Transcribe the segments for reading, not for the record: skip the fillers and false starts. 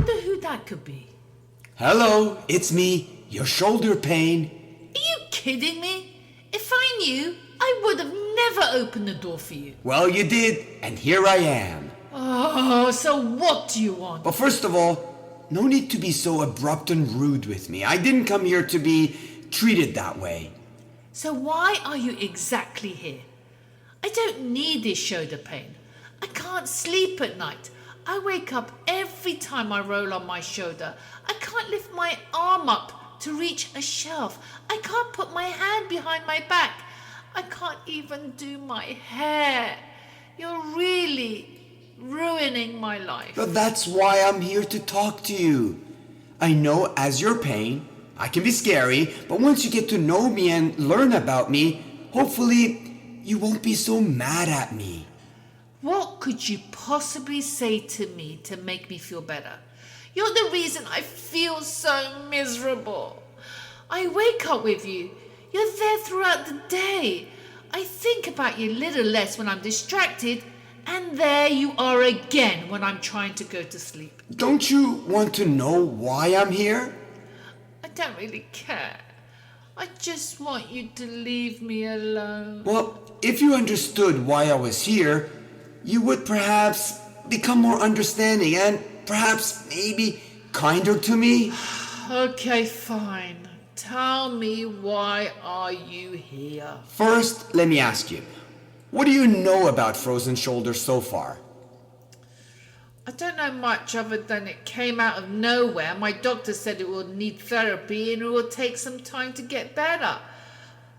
wonder who that could be. Hello, it's me, your shoulder pain. Are you kidding me? If I knew, I would have never opened the door for you. Well, you did, and here I am. Oh, so what do you want? But first of all, no need to be so abrupt and rude with me. I didn't come here to be treated that way. So why are you exactly here? I don't need this shoulder pain. I can't sleep at night. I wake up every time I roll on my shoulder. I can't lift my arm up to reach a shelf. I can't put my hand behind my back. I can't even do my hair. You're really ruining my life. But that's why I'm here to talk to you. I know as your pain, I can be scary, but once you get to know me and learn about me, hopefully you won't be so mad at me. What could you possibly say to me to make me feel better? You're the reason I feel so miserable. I wake up with you. You're there throughout the day. I think about you a little less when I'm distracted, and there you are again when I'm trying to go to sleep. Don't you want to know why I'm here? I don't really care. I just want you to leave me alone. Well, if you understood why I was here, you would perhaps become more understanding and perhaps maybe kinder to me. Okay, fine. Tell me, why are you here? First, let me ask you, what do you know about frozen shoulders so far? I don't know much other than it came out of nowhere. My doctor said it will need therapy and it will take some time to get better.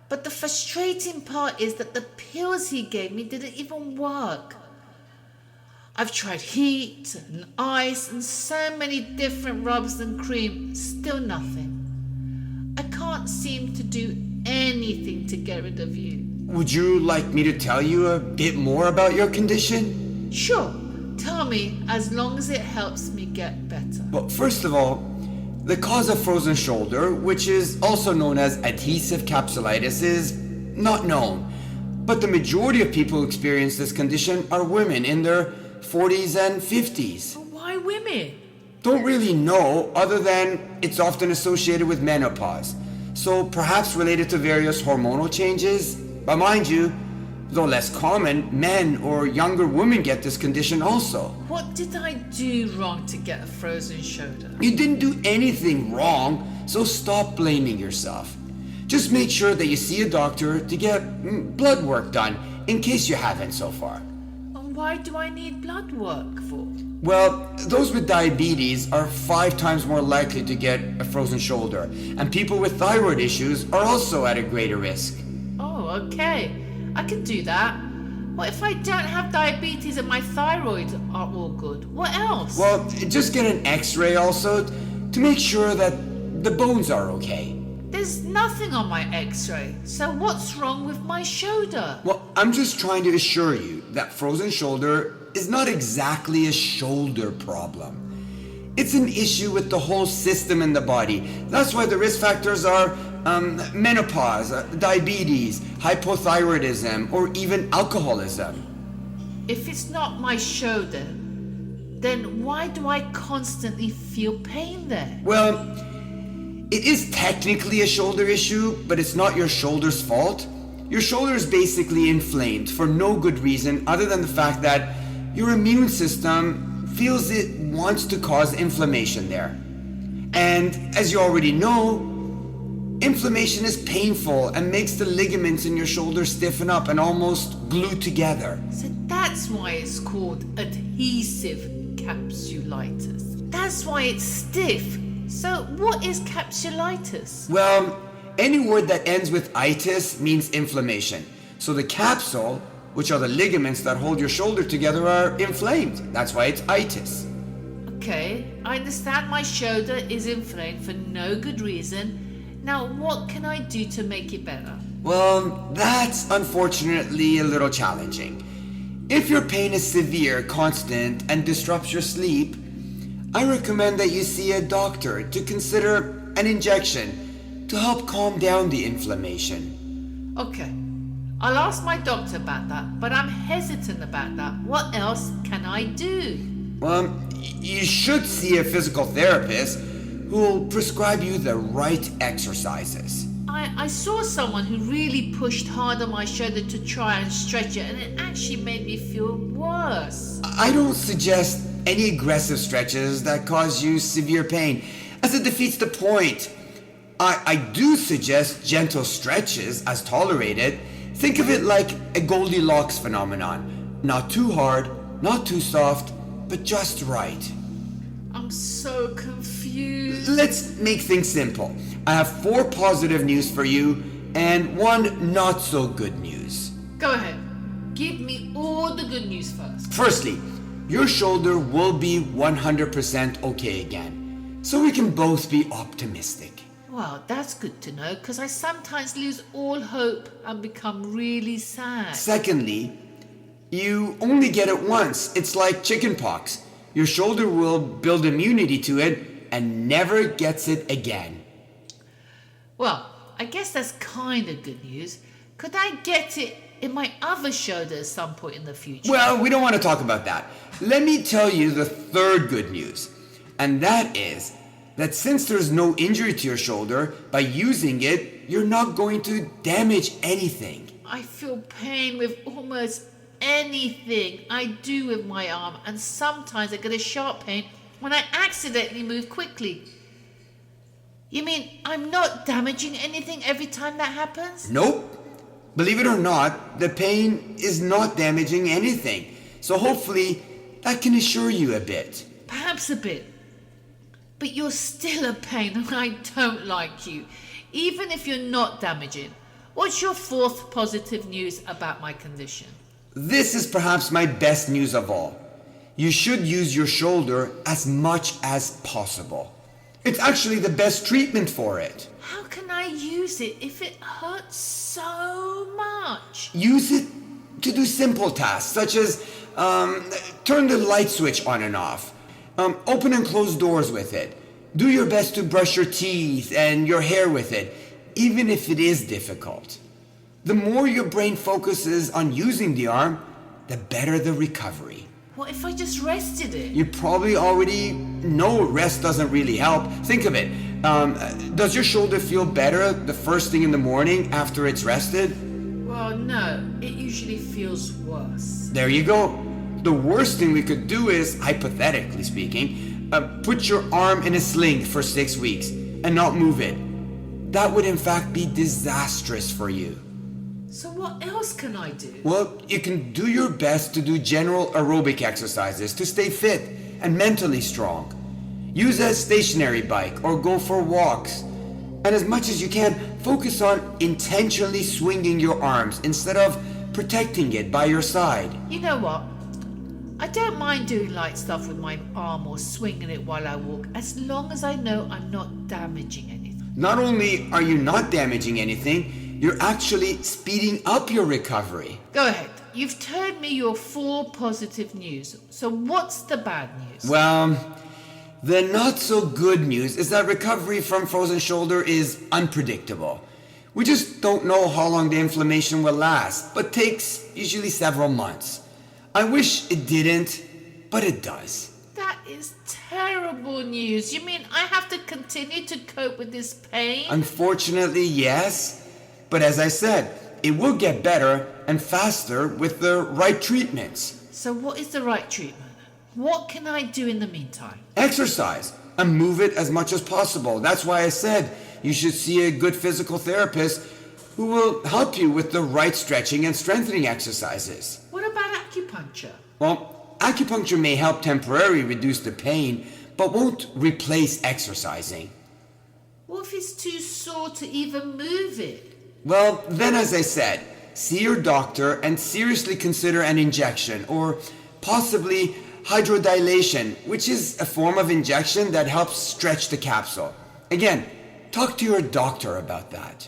But the frustrating part is that the pills he gave me didn't even work. I've tried heat and ice and so many different rubs and cream, still nothing. I can't seem to do anything to get rid of you. Would you like me to tell you a bit more about your condition? Sure, tell me, as long as it helps me get better. Well, first of all, the cause of frozen shoulder, which is also known as adhesive capsulitis, is not known. But the majority of people who experience this condition are women in their 40s and 50s. Why women? Don't really know, other than it's often associated with menopause. So perhaps related to various hormonal changes. But mind you, though less common, men or younger women get this condition also. What did I do wrong to get a frozen shoulder? You didn't do anything wrong, so stop blaming yourself. Just make sure that you see a doctor to get blood work done, in case you haven't so far. And why do I need blood work for? Well, those with diabetes are 5 times more likely to get a frozen shoulder, and people with thyroid issues are also at a greater risk. Oh, okay. I can do that. What if I don't have diabetes and my thyroid are all good? What else? Well, just get an x-ray also to make sure that the bones are okay. There's nothing on my x-ray, so what's wrong with my shoulder? Well, I'm just trying to assure you that frozen shoulder is not exactly a shoulder problem. It's an issue with the whole system in the body. That's why the risk factors are menopause, diabetes, hypothyroidism, or even alcoholism. If it's not my shoulder, then why do I constantly feel pain there? Well, it is technically a shoulder issue, but it's not your shoulder's fault. Your shoulder is basically inflamed for no good reason other than the fact that your immune system feels it wants to cause inflammation there. And as you already know, inflammation is painful and makes the ligaments in your shoulder stiffen up and almost glue together. So that's why it's called adhesive capsulitis. That's why it's stiff. So what is capsulitis? Well, any word that ends with itis means inflammation. So the capsule, which are the ligaments that hold your shoulder together, are inflamed. That's why it's itis. Okay, I understand my shoulder is inflamed for no good reason. Now, what can I do to make it better? Well, that's unfortunately a little challenging. If your pain is severe, constant, and disrupts your sleep, I recommend that you see a doctor to consider an injection to help calm down the inflammation. Okay, I'll ask my doctor about that, but I'm hesitant about that. What else can I do? Well, you should see a physical therapist who will prescribe you the right exercises. I saw someone who really pushed hard on my shoulder to try and stretch it, and it actually made me feel worse. I don't suggest any aggressive stretches that cause you severe pain, as it defeats the point. I do suggest gentle stretches as tolerated. Think of it like a Goldilocks phenomenon. Not too hard, not too soft, but just right. I'm so confused. Let's make things simple. I have 4 positive news for you and 1 not so good news. Go ahead. Give me all the good news first. Firstly, your shoulder will be 100% okay again, so we can both be optimistic. Well, that's good to know, because I sometimes lose all hope and become really sad. Secondly, you only get it once. It's like chickenpox. Your shoulder will build immunity to it and never gets it again. Well, I guess that's kind of good news. Could I get it in my other shoulder at some point in the future? Well, we don't want to talk about that. Let me tell you the third good news, and that is that since there's no injury to your shoulder, by using it, you're not going to damage anything. I feel pain with almost anything I do with my arm, and sometimes I get a sharp pain when I accidentally move quickly. You mean I'm not damaging anything every time that happens? Nope. Believe it or not, the pain is not damaging anything. So hopefully that can assure you a bit. Perhaps a bit. But you're still a pain and I don't like you, even if you're not damaging. What's your 4th positive news about my condition? This is perhaps my best news of all. You should use your shoulder as much as possible. It's actually the best treatment for it. How can I use it if it hurts so much? Use it to do simple tasks such as turn the light switch on and off. Open and close doors with it. Do your best to brush your teeth and your hair with it, even if it is difficult. The more your brain focuses on using the arm, the better the recovery. What if I just rested it? You probably already know rest doesn't really help. Think of it. Does your shoulder feel better the first thing in the morning after it's rested? Well, no. It usually feels worse. There you go. The worst thing we could do is, hypothetically speaking, put your arm in a sling for 6 weeks and not move it. That would in fact be disastrous for you. So what else can I do? Well, you can do your best to do general aerobic exercises to stay fit and mentally strong. Use a stationary bike or go for walks. And as much as you can, focus on intentionally swinging your arms instead of protecting it by your side. You know what? I don't mind doing light stuff with my arm or swinging it while I walk, as long as I know I'm not damaging anything. Not only are you not damaging anything, you're actually speeding up your recovery. Go ahead. You've told me your 4 positive news. So what's the bad news? Well, the not so good news is that recovery from frozen shoulder is unpredictable. We just don't know how long the inflammation will last, but takes usually several months. I wish it didn't, but it does. That is terrible news. You mean I have to continue to cope with this pain? Unfortunately, yes. But as I said, it will get better and faster with the right treatments. So what is the right treatment? What can I do in the meantime? Exercise and move it as much as possible. That's why I said you should see a good physical therapist who will help you with the right stretching and strengthening exercises. What about acupuncture? Well, acupuncture may help temporarily reduce the pain, but won't replace exercising. What if it's too sore to even move it? Well, then as I said, see your doctor and seriously consider an injection or possibly hydrodilation, which is a form of injection that helps stretch the capsule. Again, talk to your doctor about that.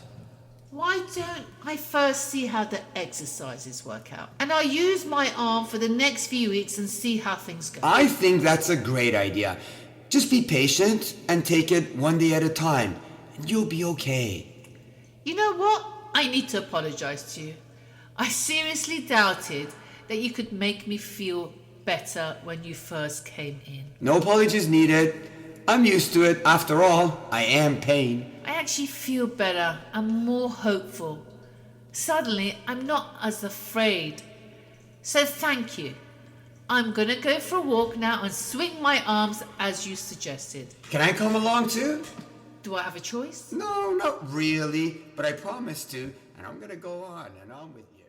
Why don't I first see how the exercises work out? And I'll use my arm for the next few weeks and see how things go. I think that's a great idea. Just be patient and take it one day at a time, and you'll be okay. You know what? I need to apologize to you. I seriously doubted that you could make me feel better when you first came in. No apologies needed. I'm used to it. After all, I am pain. I actually feel better. I'm more hopeful. Suddenly, I'm not as afraid. So thank you. I'm gonna go for a walk now and swing my arms as you suggested. Can I come along too? Do I have a choice? No, not really, but I promise to, and I'm gonna go on and on with you.